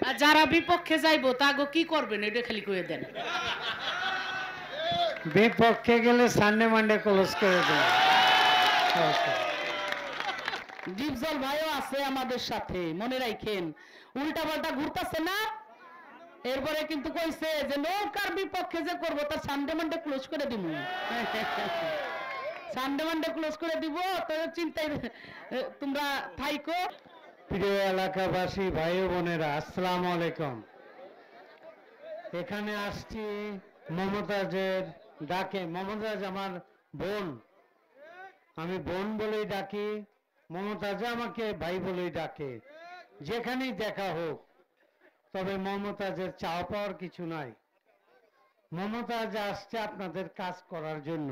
আর যারা বিপক্ষে যাইবো তাগো কি করবেন এটা খালি কয়ে দেন। বিপক্ষে গেলে সানডে মানডে ক্লোজ করে দেন। ডিপজল ভাইও আছে আমাদের সাথে, মনে রাখেন। উল্টা পাল্টা ঘুরতেছে না। এরপরে কিন্তু কইছে যে নৌকার বিপক্ষে যে করবো তার সানডে মানডে ক্লোজ করে দিব। সানডে মানডে ক্লোজ করে দিব, তো চিন্তায় তোমরা থাইকো। প্রিয় এলাকাবাসী ভাই বোনেরা, আসসালামু আলাইকুম। এখানে আসছি মমতাজের ডাকে। মমতাজ আমার বোন, আমি বোন বলেই ডাকি, মমতাজ আমাকে ভাই বলেই ডাকে। যেখানেই দেখা হোক, তবে মমতাজের চাওয়া পাওয়ার কিছু নাই। মমতাজ আসছে আপনাদের কাজ করার জন্য।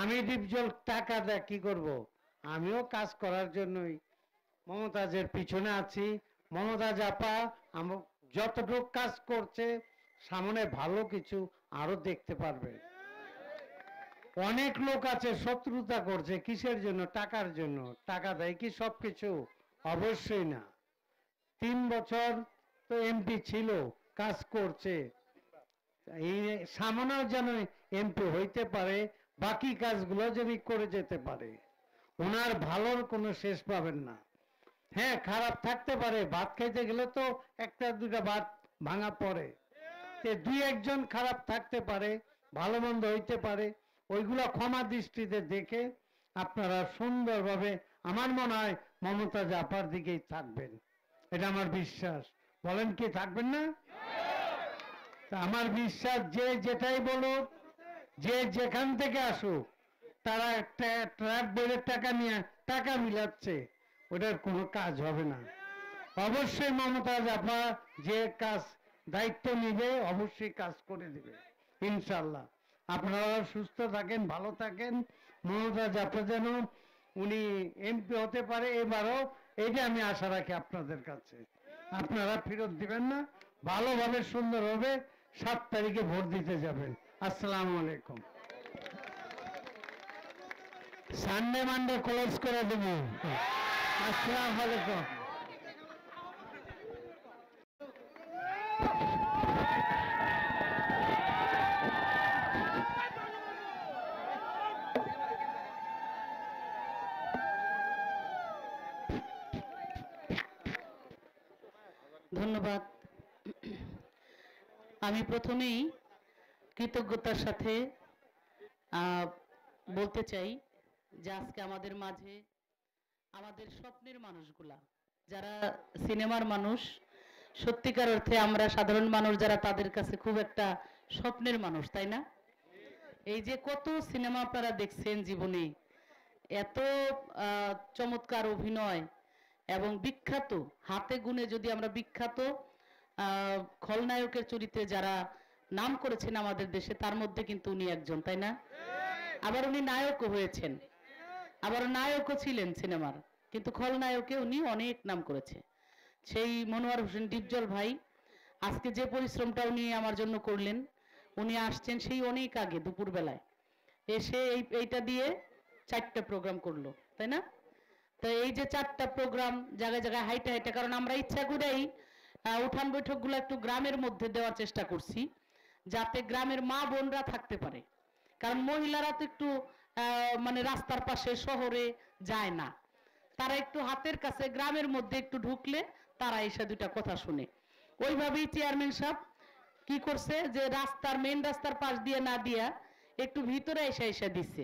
আমি ডিপজল টাকা দেয় কি করব, আমিও কাজ করার জন্যই মমতাজের পিছনে আছি। মমতাজ আপা যতটুকু কাজ করছে, সামনে ভালো কিছু আরো দেখতে পারবে। অনেক লোক আছে শত্রুতা করছে, কিসের জন্য? টাকার জন্য। টাকা দেয় কি সবকিছু? অবশ্যই না। 3 বছর তো এমপি ছিল, কাজ করছে, এই সামনেও যেন এমপি হইতে পারে, বাকি কাজগুলো যেন করে যেতে পারে। ওনার ভালোর কোনো শেষ পাবেন না। হ্যাঁ, খারাপ থাকতে পারে, ভাত খাইতে গেলে তো একটা দুটা ভাত ভাঙা পড়ে, দুই একজন খারাপ থাকতে পারে, ভালো মন্দ হইতে পারে। ওইগুলো ক্ষমা দৃষ্টিতে দেখে আপনারা সুন্দরভাবে, আমার মনে হয় মমতাজ আপার দিকেই থাকবেন, এটা আমার বিশ্বাস। বলেন কি থাকবেন না? আমার বিশ্বাস, যে যেটাই বলুক, যে যেখান থেকে আসুক, তারা একটা ট্রাক বেড়ে টাকা নিয়ে টাকা মিলাচ্ছে, ওটার কোনো কাজ হবে না। অবশ্যই মমতাজ আপা যে কাজ দায়িত্ব নিবে, অবশ্যই কাজ করে দিবে ইনশাল্লাহ। আপনারা সুস্থ থাকেন, ভালো থাকেন। মমতাজ আপা যেন উনি এমপি হতে পারে এবারও, এইটা আমি আশা রাখি আপনাদের কাছে। আপনারা ফেরত দিবেন না, ভালোভাবে সুন্দরভাবে 7 তারিখে ভোট দিতে যাবেন। আসসালামু আলাইকুম। সানডে মানডে ক্লোজ করে দেবো। আসসালামু আলাইকুম। ধন্যবাদ। আমি প্রথমেই কৃতজ্ঞতার সাথে বলতে চাই যে আজকে আমাদের মাঝে আমাদের স্বপ্নের মানুষগুলা, যারা সিনেমার মানুষ, সত্যিকার অর্থে আমরা সাধারণ মানুষ যারা, তাদের কাছে খুব একটা স্বপ্নের মানুষ, তাই না? এই যে কত সিনেমা আপনারা দেখছেন জীবনে, এত চমৎকার অভিনয় এবং বিখ্যাত, হাতে গুনে যদি আমরা বিখ্যাত খলনায়কের চরিত্রে যারা নাম করেছেন আমাদের দেশে, তার মধ্যে কিন্তু উনি একজন, তাই না? আবার উনি নায়কও হয়েছেন, আবার নায়কও ছিলেন সিনেমার, কিন্তু খলনায়কে উনি অনেক নাম করেছে। সেই মনোয়ার হোসেন ডিপজল ভাই আজকে যে পরিশ্রমটা উনি আমার জন্য করলেন, উনি আসছেন সেই অনেক আগে দুপুরবেলায়, এসে এইটা দিয়ে 4টা প্রোগ্রাম করলো, তাই না? তো এই যে 4টা প্রোগ্রাম জায়গায় জায়গায় হাইটে হাইটে, কারণ আমরা ইচ্ছা করেই উঠান বৈঠকগুলো একটু গ্রামের মধ্যে দেওয়ার চেষ্টা করছি, যাতে গ্রামের মা বোনরা থাকতে পারে। কারণ মহিলারা তো একটু মানে রাস্তার পাশে শহরে যায় না, তারা একটু হাতের কাছে গ্রামের মধ্যে একটু ঢুকলে তারা এসে দুটা কথা শুনে। ওইভাবেই চেয়ারম্যান সাহেব কি করছে, যে রাস্তার মেন রাস্তার পাশ দিয়ে না দিয়া একটু ভিতরে এসে এসে দিচ্ছে।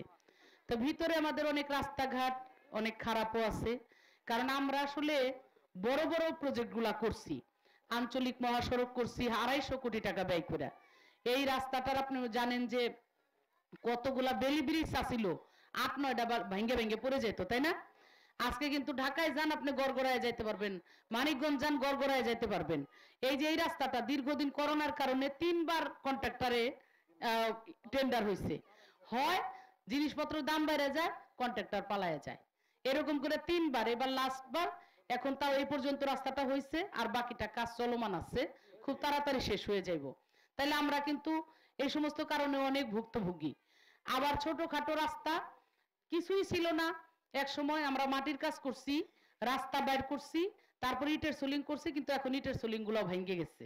তো ভিতরে আমাদের অনেক রাস্তাঘাট অনেক খারাপও আছে, কারণ আমরা আসলে বড় বড় প্রজেক্টগুলা করছি, আঞ্চলিক মহাসড়ক করছি 250 কোটি টাকা ব্যয় করে। এই রাস্তাটার আপনি জানেন যে কতগুলা বেলি ব্রিজ আসিল, 8-9টা ভেঙে ভেঙে পড়ে যেত, তাই না? আজকে কিন্তু ঢাকায় যান আপনি গড়গড়ায় যাইতে পারবেন, মানিকগঞ্জ যান গড়গড়ায় যাইতে পারবেন। এই যে এই রাস্তাটা দীর্ঘদিন করোনার কারণে 3বার কন্ট্রাক্টরে টেন্ডার হয়েছে, হয় জিনিসপত্রের দাম বেড়ে যায়, কন্ট্রাক্টর পালায় যায়, এরকম করে 3বার, এবার লাস্টবার। এখন তাও এই পর্যন্ত রাস্তাটা হয়েছে, আর বাকিটা কাজ চলমান আছে, খুব তাড়াতাড়ি শেষ হয়ে যাইব। তাইলে আমরা কিন্তু এই সমস্ত কারণে অনেক ভুক্তভোগী। আবার ছোটখাটো রাস্তা কিছুই ছিল না, এক সময় আমরা মাটির কাজ করছি, রাস্তা বাইর করছি, তারপর ইটের সোলিং করছে, কিন্তু এখন ইটের সোলিং গুলো ভেঙে গেছে।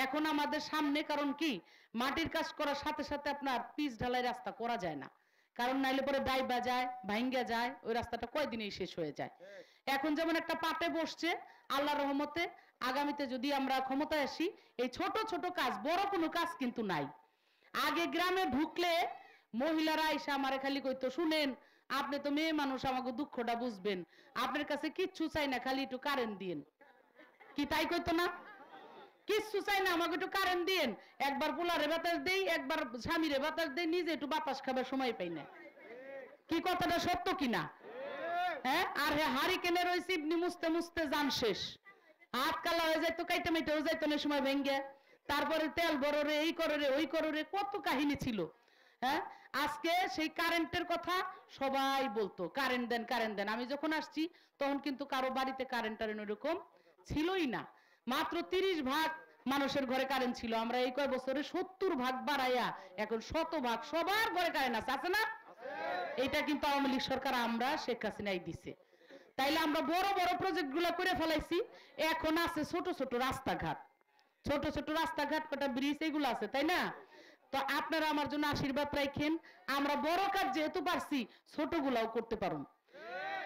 এখন আমাদের সামনে, কারণ কি মাটির কাজ করার সাথে সাথে আপনার পিচ ঢালাই রাস্তা করা যায় না, কারণ নাইলে পরে দাইবা যায়, ভাঙ্গা যায়, ওই রাস্তাটা কয়দিনেই শেষ হয়ে যায়। এখন যেমন একটা পাটে বসছে, আল্লাহর রহমতে আগামীতে যদি আমরা ক্ষমতায় আসি, এই ছোট ছোট কাজ, বড় কোনো কাজ কিন্তু নাই। আগে গ্রামে ঢুকলে মহিলারা এসে আমারে খালি কইতো, শুনেন আপনি তো মেয়ে মানুষ, আমাকে দুঃখটা বুঝবেন, আপনার কাছে কিচ্ছু চাই না, খালি একটু কারেন্ট দিন। কি তাই কইতো না? কিচ্ছু চাই না, আমাকে একটু কারেন্ট দিন। একবার পোলারে বাতাস দেই, একবার স্বামীরে বাতাস দেই, নিজে একটু বাতাস খাবার সময় পাই না। কি কথাটা সত্য কিনা? হ্যাঁ, আর হারিকেনের ওই চিমনি মুছতে মুছতে জান শেষ, হাত কালা হয়ে যাইতো, কাইটা মেটে হয়ে যাইতো না সময় ভেঙ্গে। তারপরে তেল বড় রে, এই করো রে, ওই করো রে, কত কাহিনী ছিল। হ্যাঁ, আজকে সেই কারেন্টের কথা সবাই বলতো, কারেন্ট দেন কারেন্ট দেন। আমি যখন আসছি তখন কিন্তু কারো বাড়িতে কারেন্ট টারেন্ট ওইরকম ছিলই না, মাত্র 30% মানুষের ঘরে কারেন্ট ছিল। আমরা এই কয় বছরে 70% বাড়াইয়া এখন 100% সবার ঘরে কারেন্ট আছে, আছে না? এটা কিন্তু আওয়ামী লীগ সরকার, আমরা শেখ হাসিনাই দিছে। তাইলে আমরা বড় বড় প্রজেক্ট গুলা করে ফেলাইছি, এখন আছে ছোট ছোট রাস্তাঘাট, ছোট ছোট রাস্তাঘাট, কটা ব্রিজ, এগুলো আছে, তাই না? তো আপনারা আমার জন্য আশীর্বাদ রাখেন, আমরা বড় কাজ যেহেতু পারছি, ছোটগুলাও করতে পারুন।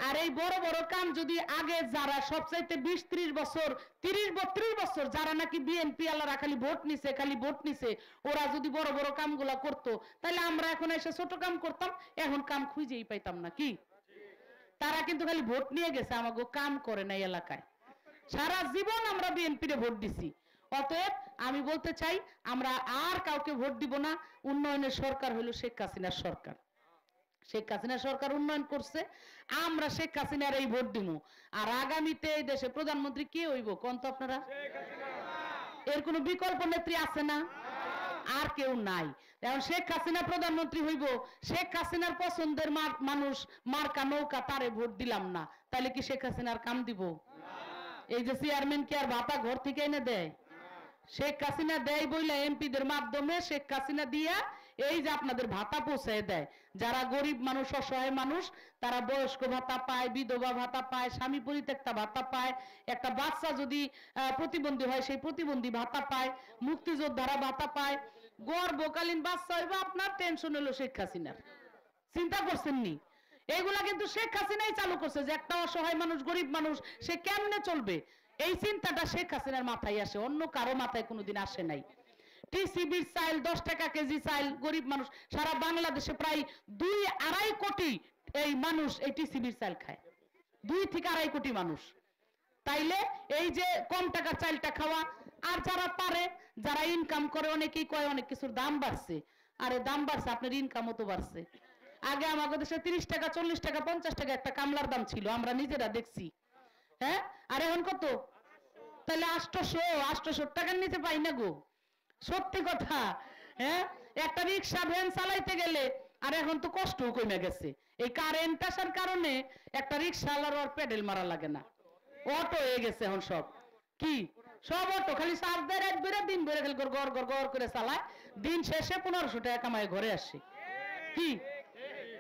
আর এই বড় বড় কাম যদি আগে যারা সবচাইতে 20-30 বছর, 30-32 বছর যারা নাকি বিএনপি আলারা খালি ভোট নিছে, খালি ভোট নিছে, ওরা যদি বড় বড় কামগুলা করতো, তাহলে আমরা এখন এসে ছোট কাম করতাম, এখন কাম খুঁজেই পাইতাম না। কি? তারা কিন্তু খালি ভোট নিয়ে গেছে, আমাকে কাম করে নাই এলাকায়। সারা জীবন আমরা বিএনপিরে ভোট দিছি। অতএব আমি বলতে চাই, আমরা আর কাউকে ভোট দিব না। উন্নয়নের সরকার হলো শেখ হাসিনার সরকার। শেখ হাসিনা সরকার উন্নয়ন করছে, আমরা শেখ হাসিনার এই ভোট দিব। আর আগামীতে এই দেশে প্রধানমন্ত্রী কে হইব কোন তো আপনারা? এর কোনো বিকল্প নেত্রী আছে না? আর কেউ নাই। এখন শেখ হাসিনা প্রধানমন্ত্রী হইব, শেখ হাসিনার পছন্দের মানুষ মার্কা নৌকা, তারে ভোট দিলাম না, তাহলে কি শেখ হাসিনার কাম দিব? এই যে চেয়ারম্যান কি আর ভাতা ঘর থেকে এনে দেয়? শেখ হাসিনা দেয় বইলা এমপিদের মাধ্যমে শেখ হাসিনা দিয়া এই যে আপনাদের ভাতা পৌঁছায় দেয়। যারা গরিব মানুষ, অসহায় মানুষ, তারা বয়স্ক ভাতা পায়, বিধবা ভাতা পায়, স্বামী পরিত্যক্তা ভাতা পায়, একটা বাচ্চা যদি প্রতিবন্ধী হয় সেই প্রতিবন্ধী ভাতা পায়, মুক্তিযোদ্ধারা ভাতা পায়। গর্ভকালীন বাচ্চা হইব আপনার, টেনশন হলো শেখ হাসিনার। চিন্তা করছেন নি? এইগুলা কিন্তু শেখ হাসিনাই চালু করছে, যে একটা অসহায় মানুষ, গরিব মানুষ, সে কেমনে চলবে, এই চিন্তাটা শেখ হাসিনার মাথায় আসে, অন্য কারো মাথায় কোনোদিন আসে নাই। টিসিবির চাল 10 টাকা কেজি চাল, গরিব মানুষ সারা বাংলাদেশে প্রায় 2-2.5 কোটি এই মানুষ এই টিসিবির চাল খায়, 2 থেকে 2.5 কোটি মানুষ। তাইলে এই যে কম টাকার চালটা খাওয়া, আর যারা পারে, যারা ইনকাম করে, অনেকেই কয় অনেক কিছুর দাম বাড়ছে। আরে দাম বাড়ছে, আপনার ইনকামও তো বাড়ছে। আগে আমাদের দেশে 30 টাকা, 40 টাকা, 50 টাকা একটা কামলার দাম ছিল, আমরা নিজেরা দেখছি। হ্যাঁ, আর এখন কত? তাহলে 800 টাকার নিচে পাই না গো, সত্যি কথা। হ্যাঁ, একটা রিক্সা ভ্যান চালাইতে গেলে, আর এখন তো কষ্ট কমে গেছে, এই কারেন্ট আসার কারণে একটা রিক্সা আলার আর পেডেল মারা লাগে না, অটো হয়ে গেছে এখন সব। কি? সব অটো, খালি চার্জ দেয়, রাত বেড়ে দিন বেড়ে গেলে গড় গড় গড় করে চালায়, দিন শেষে 1500 টাকা কামায় ঘরে আসে। কি?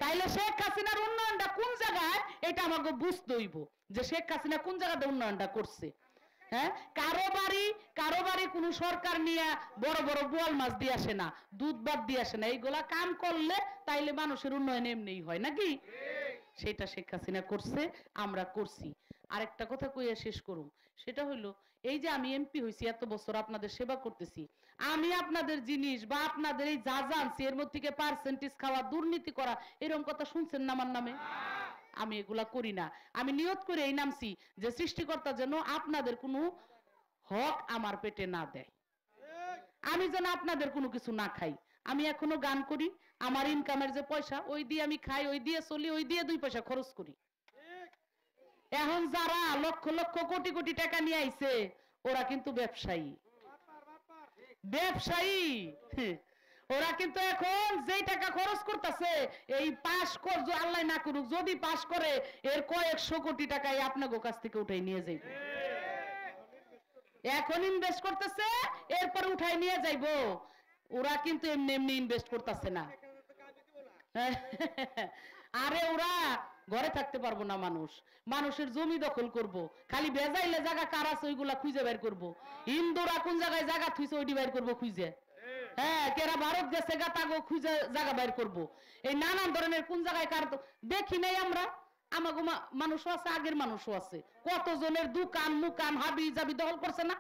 তাইলে শেখ হাসিনার উন্নয়নটা কোন জায়গায়, এটা আমাকে বুঝতে হইব, যে শেখ হাসিনা কোন জায়গাতে উন্নয়নটা করছে। হ্যাঁ, কারো বাড়ি কোন সরকার নিয়ে বড় বড় বোয়াল মাছ দিয়ে আসে না, দুধ ভাত দিয়ে আসে না, এইগুলা কাম করলে তাইলে মানুষের উন্নয়ন এমনিই হয় নাকি? সেটা শেখ হাসিনা করছে, আমরা করছি। আরেকটা কথা কইয়া শেষ করুম, সেটা হইলো, এই যে আমি এমপি হইছি, এত বছর আপনাদের সেবা করতেছি, আমি আপনাদের জিনিস বা আপনাদের এই যা জানছি এর মধ্যে থেকে পার্সেন্টেজ খাওয়া, দুর্নীতি করা, এরকম কথা শুনছেন না আমার নামে? আমি এগুলা করি না। আমি নিয়ত করে এই নামছি যে সৃষ্টিকর্তা যেন আপনাদের কোনো হক আমার পেটে না দেয়, আমি যেন আপনাদের কোনো কিছু না খাই। আমি এখনো গান করি, আমার ইনকামের যে পয়সা, ওই দিয়ে আমি খাই, ওই দিয়ে চলি, ওই দিয়ে 2 পয়সা খরচ করি। এখন যারা লক্ষ লক্ষ কোটি কোটি টাকা নিয়ে আইছে, ওরা কিন্তু ব্যবসায়ী, ব্যবসায়ী। ওরা কিন্তু এখন যেই টাকা খরচ করতেছে, এই পাস কর, আল্লাহ না করুক, যদি পাস করে, এর কয়েকশো কোটি টাকাই আপনাদের কাছ থেকে উঠাই নিয়ে যাইব। এখন ইনভেস্ট করতেছে, এরপর উঠাই নিয়ে যাইব। ওরা কিন্তু এমনি এমনি ইনভেস্ট করতেছে না। আরে ওরা ঘরে থাকতে পারবো না মানুষ, মানুষের জমি দখল করব, খালি বেজাইলে জায়গা কার আছে ওইগুলা খুঁজে বের করব, হিন্দুরা কোন জায়গায় জায়গা থুইছে ওইটি বের করব খুঁজে, হ্যাঁ কেরা ভারত গেছে গা তাগো খুঁজে জায়গা বের করব, এই নানান ধরনের কোন জায়গায় কার দেখি নাই আমরা, আমাগো মানুষও আছে, আগের মানুষও আছে, কতজনের দোকান মুকান হাবি জাবি দখল করছে না,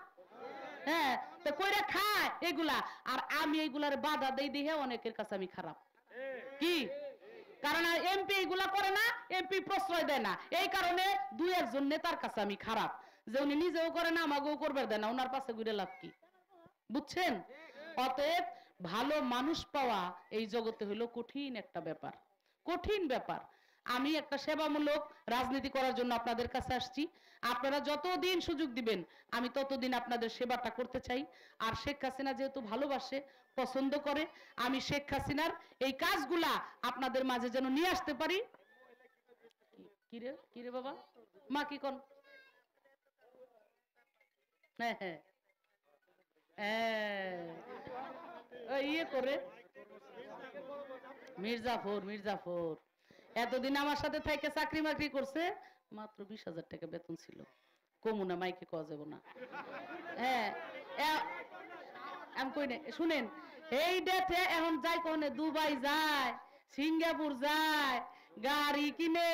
হ্যাঁ তো কইরা খায় এগুলা, আর আমি এইগুলার বাধা দেই দিয়ে অনেকের কাছে আমি খারাপ, কি কারণ এমপি এগুলা করে না, এমপি প্রশ্রয় দেয় না, এই কারণে দুই একজন নেতার কাছে আমি খারাপ, যে উনি নিজেও করে না আমাকেও করবে দেয় না, ওনার পাশে ঘুরে লাভ কি, বুঝছেন? অতএব ভালো মানুষ পাওয়া এই জগতে হলো কঠিন একটা ব্যাপার, কঠিন ব্যাপার। আমি একটা সেবামূলক রাজনীতি করার জন্য আপনাদের কাছে আসছি, আপনারা যতদিন সুযোগ দিবেন আমি ততদিন আপনাদের সেবাটা করতে চাই। আর শেখ হাসিনা যেহেতু ভালোবাসে, পছন্দ করে, আমি শেখ হাসিনার এই কাজগুলা আপনাদের মাঝে যেন নিয়ে আসতে পারি। কিরে কিরে বাবা মা কি কোন, হ্যাঁ হ্যাঁ ইয়ে করে মির্জাফর, মির্জাফর এতদিন আমার সাথে থেকে চাকরি মাকরি করছে, মাত্র 20,000 টাকা বেতন ছিল, কমুনা মাইকে কওয়া যাব না, হ্যাঁ আমি কই না, শুনেন এই ডেটে এখন যাই কোনে দুবাই যায়, সিঙ্গাপুর যায়, গাড়ি কিনে,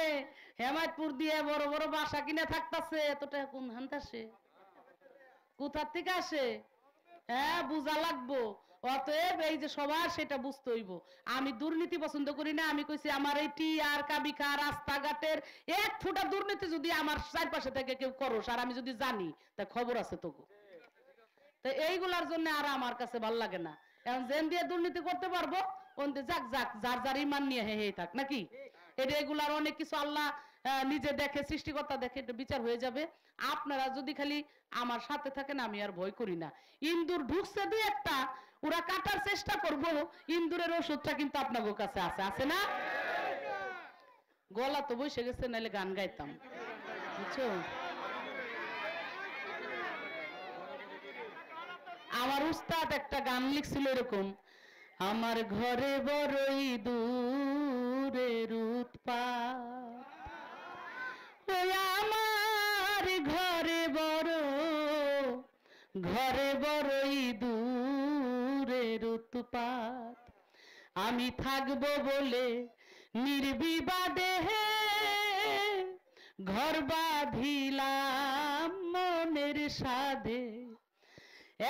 হেমায়তপুর দিয়ে বড় বড় বাসা কিনে থাকতেছে, এত টাকা কোন হানতাছে, কোথার থেকে আসে, হ্যাঁ বুঝা লাগবো। অতএব এই যে সবার সেটা বুঝতে হইব, আমি দুর্নীতি পছন্দ করি না, আমি কইছি আমার এই টি আর কাবিখা রাস্তাঘাটের এক ফুটা দুর্নীতি যদি আমার চারপাশে থেকে কেউ করো আর আমি যদি জানি তা খবর আছে তো, তো এইগুলার জন্য আর আমার কাছে ভাল লাগে না, এখন জেন দিয়ে দুর্নীতি করতে পারবো ওনতে যাক যাক, যার যার ইমান নিয়ে হে থাক নাকি, এটা এগুলার অনেক কিছু আল্লাহ নিজে দেখে, সৃষ্টিকর্তা দেখে, এটা বিচার হয়ে যাবে। আপনারা যদি খালি আমার সাথে থাকেন আমি আর ভয় করি না, ইন্দুর ঢুকছে দুই একটা, ওরা কাটার চেষ্টা করবো, ইন্দুরের ওষুধটা কিন্তু আপনাদের কাছে আছে, আছে না? গলা তো বসে গেছে, নাহলে গান গাইতাম, বুঝছো? আমার উস্তাদ একটা গান লিখছিল এরকম, আমার ঘরে বড়ই দূরের উৎপাত, ওই আমার ঘরে বড়ই দূরের উৎপাত, আমি থাকবো বলে নির্বিবাদে ঘর বাঁধিলাম মনের সাধে,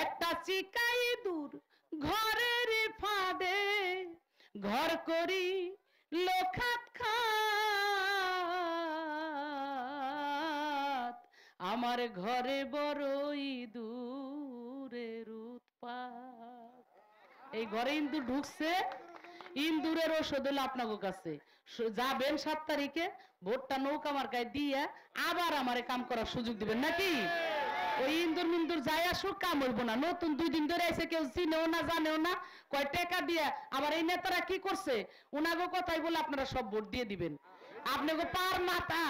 একটা চিকাই দূর ঘরের ফাঁদে ঘর করি লোখাত খাত, আমার ঘরে বড়ই দূরের উৎপাত। এই ঘরে ইন্দুর ঢুকছে, ইন্দুরের ওষুধ হলো আপনাদের কাছে, যাবেন 7 তারিখে ভোটটা নৌকা মার্কায় দিয়ে আবার আমারে কাম করার সুযোগ দিবেন নাকি? ওই ইন্দুর মিন্দুর যাই আসুক কাম হইব না, নতুন 2 দিন ধরে এসে কেউ চিনেও না জানেও না, কয় টাকা দিয়ে আবার এই নেতারা কি করছে উনাগো কথাই বলে আপনারা সব ভোট দিয়ে দিবেন, আপনাকে পার মাথা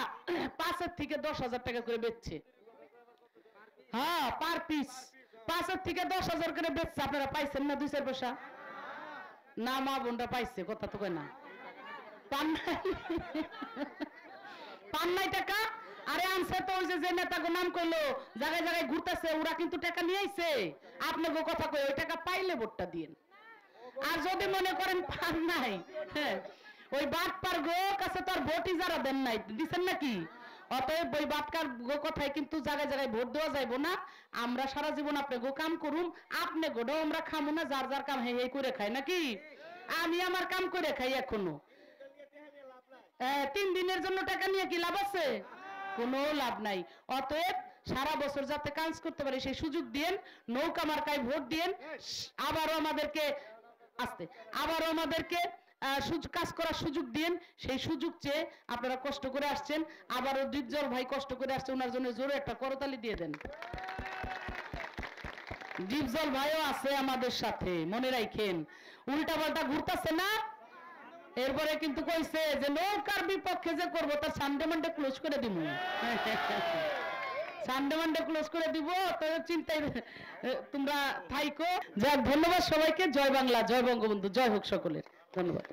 5 থেকে 10,000 টাকা করে বেচছে, হ্যাঁ পার পিস 5 থেকে 10,000 করে বেচছে, আপনারা পাইছেন না 2-4 পয়সা? না মা বোনটা পাইছে, কথা তো কয় না, পান নাই টাকা, আরে আনছে তো ওই যে নেতাগো নাম কইলো জায়গায় জায়গায় ঘুরতেছে, ওরা কিন্তু টাকা নিয়ে আইছে, আপনাকে কথা কই ওই টাকা পাইলে ভোটটা দিন, আর যদি মনে করেন পান নাই, হ্যাঁ ওই বাটপার গো কাছে তো আর ভোটই যারা দেন নাই দিছেন নাকি, অতএব ওই বাটকার গো কথায় কিন্তু জায়গায় জায়গায় ভোট দেওয়া যাইবো না, আমরা সারা জীবন আপনি গো কাম করুম, আপনি গোটাও আমরা খামু না, যার যার কাম হে করে খাই নাকি, আমি আমার কাম করে খাই এখনো, 3 দিনের জন্য টাকা নিয়ে কি লাভ আছে? কোনো লাভ নাই। অতএব সারা বছর যাতে কাজ করতে পারে সেই সুযোগ দিয়েন, নৌকা মার্কায় ভোট দিয়েন, আবারও আমাদেরকে কাজ করার সুযোগ দিন, সেই সুযোগ চেয়ে আপনারা কষ্ট করে আসছেন, আবারও ডিপজল ভাই কষ্ট করে আসছে, ওনার জন্য জোরে একটা করতালি দিয়ে দেন। ডিপজল ভাইও আছে আমাদের সাথে, মনে রাখেন, উল্টা পাল্টা ঘুরতেছে না, এরপরে কিন্তু কইছে যে নৌকার বিপক্ষে যে করবো তার সানডে মানডে ক্লোজ করে দিব, সানডে মানডে ক্লোজ করে দিব, তো চিন্তায় তোমরা থাইকো। যাক ধন্যবাদ সবাইকে, জয় বাংলা, জয় বঙ্গবন্ধু, জয় হোক সকলের, ধন্যবাদ।